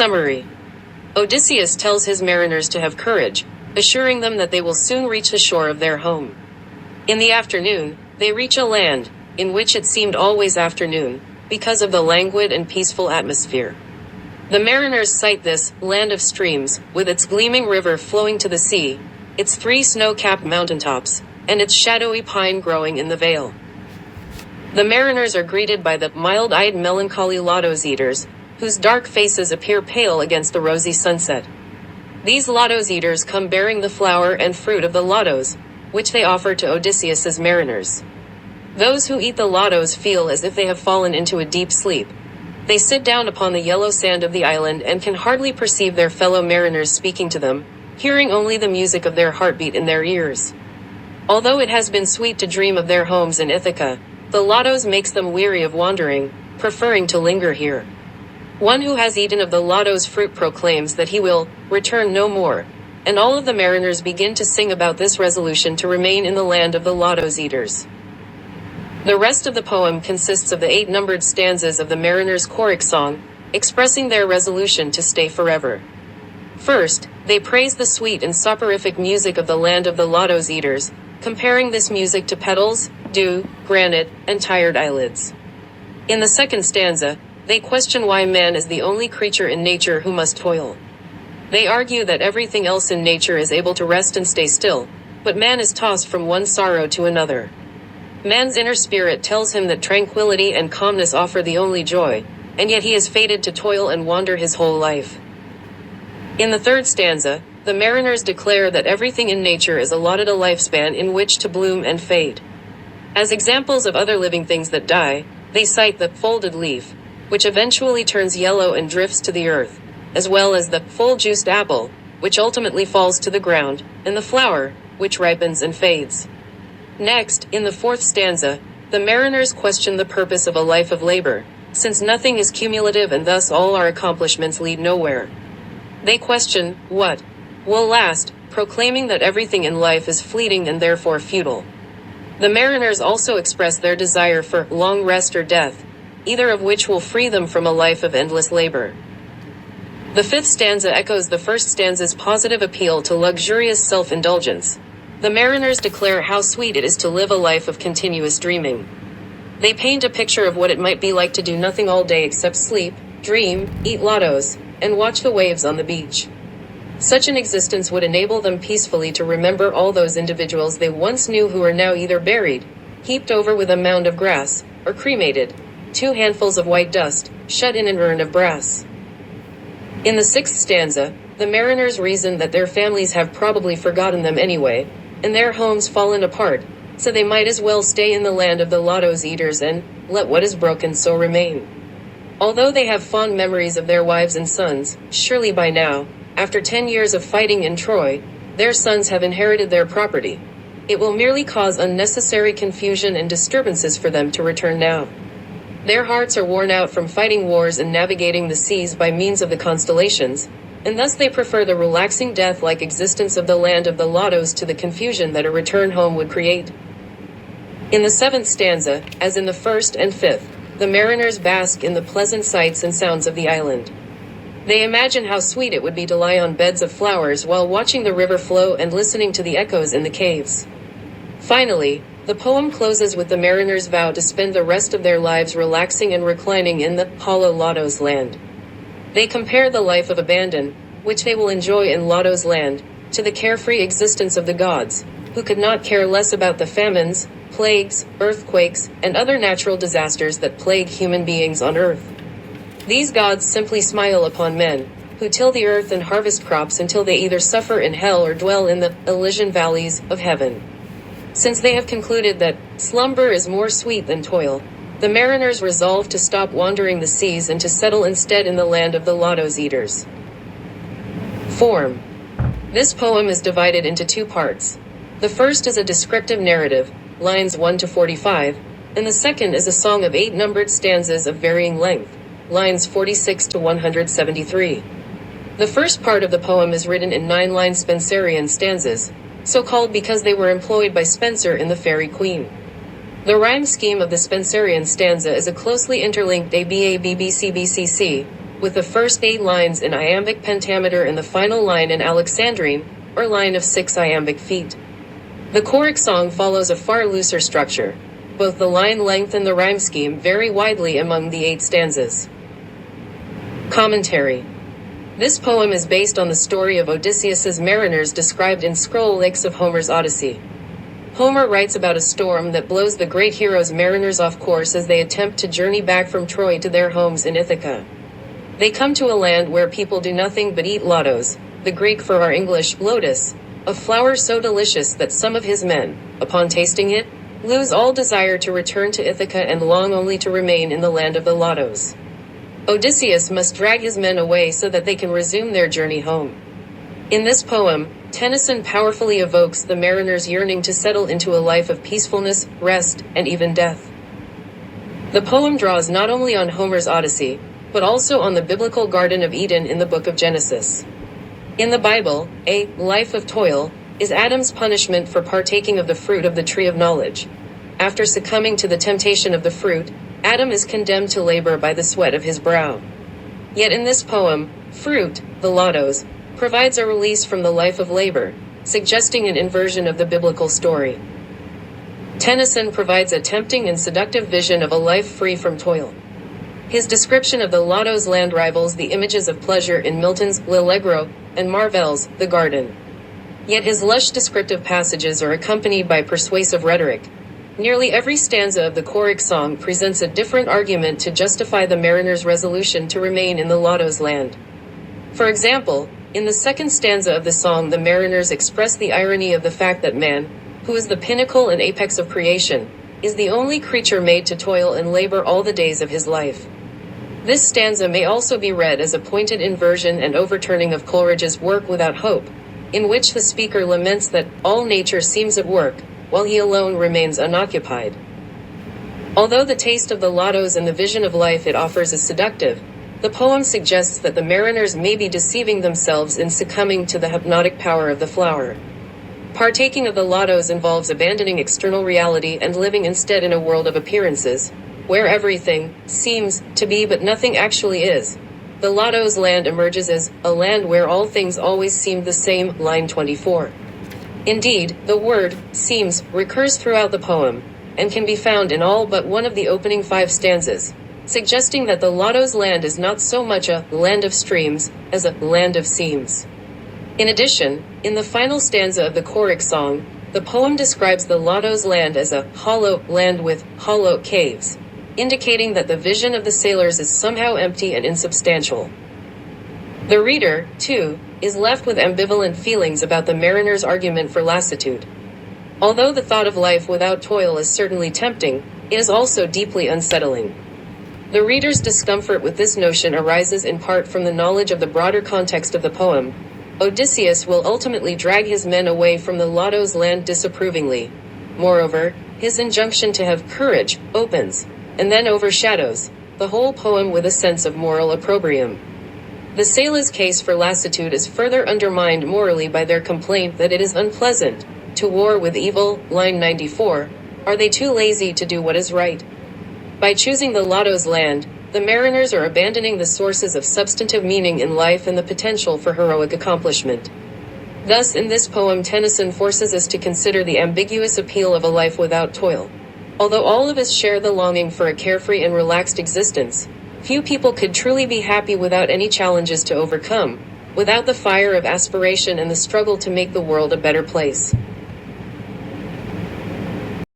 Summary. Odysseus tells his mariners to have courage, assuring them that they will soon reach the shore of their home. In the afternoon, they reach a land, in which it seemed always afternoon, because of the languid and peaceful atmosphere. The mariners sight this land of streams, with its gleaming river flowing to the sea, its 3 snow-capped mountaintops, and its shadowy pine growing in the vale. The mariners are greeted by the mild-eyed melancholy Lotos-eaters, whose dark faces appear pale against the rosy sunset. These Lotos-eaters come bearing the flower and fruit of the lotos, which they offer to Odysseus's mariners. Those who eat the lotos feel as if they have fallen into a deep sleep. They sit down upon the yellow sand of the island and can hardly perceive their fellow mariners speaking to them, hearing only the music of their heartbeat in their ears. Although it has been sweet to dream of their homes in Ithaca, the lotos makes them weary of wandering, preferring to linger here. One who has eaten of the lotos fruit proclaims that he will return no more, and all of the mariners begin to sing about this resolution to remain in the land of the Lotos-eaters. The rest of the poem consists of the 8 numbered stanzas of the mariners' choric song, expressing their resolution to stay forever. First, they praise the sweet and soporific music of the land of the Lotos-eaters, comparing this music to petals, dew, granite, and tired eyelids. In the second stanza, they question why man is the only creature in nature who must toil. They argue that everything else in nature is able to rest and stay still, but man is tossed from one sorrow to another. Man's inner spirit tells him that tranquility and calmness offer the only joy, and yet he is fated to toil and wander his whole life. In the third stanza, the mariners declare that everything in nature is allotted a lifespan in which to bloom and fade. As examples of other living things that die, they cite the folded leaf, which eventually turns yellow and drifts to the earth, as well as the full-juiced apple, which ultimately falls to the ground, and the flower, which ripens and fades. Next, in the fourth stanza, the mariners question the purpose of a life of labor, since nothing is cumulative and thus all our accomplishments lead nowhere. They question what will last, proclaiming that everything in life is fleeting and therefore futile. The mariners also express their desire for long rest or death, either of which will free them from a life of endless labor. The fifth stanza echoes the first stanza's positive appeal to luxurious self-indulgence. The mariners declare how sweet it is to live a life of continuous dreaming. They paint a picture of what it might be like to do nothing all day except sleep, dream, eat lotos, and watch the waves on the beach. Such an existence would enable them peacefully to remember all those individuals they once knew who are now either buried, heaped over with a mound of grass, or cremated, 2 handfuls of white dust, shut in an urn of brass. In the sixth stanza, the mariners reason that their families have probably forgotten them anyway, and their homes fallen apart, so they might as well stay in the land of the Lotos-eaters and let what is broken so remain. Although they have fond memories of their wives and sons, surely by now, after 10 years of fighting in Troy, their sons have inherited their property. It will merely cause unnecessary confusion and disturbances for them to return now. Their hearts are worn out from fighting wars and navigating the seas by means of the constellations, and thus they prefer the relaxing death-like existence of the land of the Lotos to the confusion that a return home would create. In the seventh stanza, as in the first and fifth, the mariners bask in the pleasant sights and sounds of the island. They imagine how sweet it would be to lie on beds of flowers while watching the river flow and listening to the echoes in the caves. Finally, the poem closes with the mariners' vow to spend the rest of their lives relaxing and reclining in the hollow Lotos land. They compare the life of abandon, which they will enjoy in Lotos land, to the carefree existence of the gods, who could not care less about the famines, plagues, earthquakes, and other natural disasters that plague human beings on earth. These gods simply smile upon men, who till the earth and harvest crops until they either suffer in hell or dwell in the Elysian valleys of heaven. Since they have concluded that slumber is more sweet than toil, the mariners resolve to stop wandering the seas and to settle instead in the land of the Lotos-eaters. Form. This poem is divided into 2 parts. The first is a descriptive narrative, lines 1 to 45, and the second is a song of 8 numbered stanzas of varying length, lines 46 to 173. The first part of the poem is written in 9-line Spenserian stanzas, so called because they were employed by Spenser in the Faerie Queene. The rhyme scheme of the Spenserian stanza is a closely interlinked ABABBCBCC, with the first 8 lines in iambic pentameter and the final line in alexandrine, or line of 6 iambic feet. The choric song follows a far looser structure. Both the line length and the rhyme scheme vary widely among the 8 stanzas. Commentary. This poem is based on the story of Odysseus's mariners described in Scroll Lakes of Homer's Odyssey. Homer writes about a storm that blows the great hero's mariners off course as they attempt to journey back from Troy to their homes in Ithaca. They come to a land where people do nothing but eat lotos, the Greek for our English lotus, a flower so delicious that some of his men, upon tasting it, lose all desire to return to Ithaca and long only to remain in the land of the lotos. Odysseus must drag his men away so that they can resume their journey home. In this poem, Tennyson powerfully evokes the mariner's yearning to settle into a life of peacefulness, rest, and even death. The poem draws not only on Homer's Odyssey, but also on the biblical Garden of Eden in the book of Genesis. In the Bible, a life of toil is Adam's punishment for partaking of the fruit of the tree of knowledge. After succumbing to the temptation of the fruit, Adam is condemned to labor by the sweat of his brow. Yet in this poem, fruit, the lotos, provides a release from the life of labor, suggesting an inversion of the biblical story. Tennyson provides a tempting and seductive vision of a life free from toil. His description of the lotos land rivals the images of pleasure in Milton's L'Allegro and Marvell's The Garden. Yet his lush descriptive passages are accompanied by persuasive rhetoric. Nearly every stanza of the choric song presents a different argument to justify the mariner's resolution to remain in the lotos land. For example, in the second stanza of the song, the mariners express the irony of the fact that man, who is the pinnacle and apex of creation, is the only creature made to toil and labor all the days of his life. This stanza may also be read as a pointed inversion and overturning of Coleridge's Work Without Hope, in which the speaker laments that all nature seems at work, while he alone remains unoccupied. Although the taste of the lotos and the vision of life it offers is seductive, the poem suggests that the mariners may be deceiving themselves in succumbing to the hypnotic power of the flower. Partaking of the lotos involves abandoning external reality and living instead in a world of appearances, where everything seems to be but nothing actually is. The lotos land emerges as a land where all things always seem the same, line 24. Indeed, the word seems recurs throughout the poem, and can be found in all but one of the opening 5 stanzas, suggesting that the lotos land is not so much a land of streams as a land of seams. In addition, in the final stanza of the choric song, the poem describes the lotos land as a hollow land with hollow caves, indicating that the vision of the sailors is somehow empty and insubstantial. The reader, too, is left with ambivalent feelings about the mariner's argument for lassitude. Although the thought of life without toil is certainly tempting, it is also deeply unsettling. The reader's discomfort with this notion arises in part from the knowledge of the broader context of the poem. Odysseus will ultimately drag his men away from the lotos land disapprovingly. Moreover, his injunction to have courage opens, and then overshadows, the whole poem with a sense of moral opprobrium. The sailors' case for lassitude is further undermined morally by their complaint that it is unpleasant to war with evil, line 94, are they too lazy to do what is right? By choosing the lotos land, the mariners are abandoning the sources of substantive meaning in life and the potential for heroic accomplishment. Thus, in this poem, Tennyson forces us to consider the ambiguous appeal of a life without toil. Although all of us share the longing for a carefree and relaxed existence, few people could truly be happy without any challenges to overcome, without the fire of aspiration and the struggle to make the world a better place.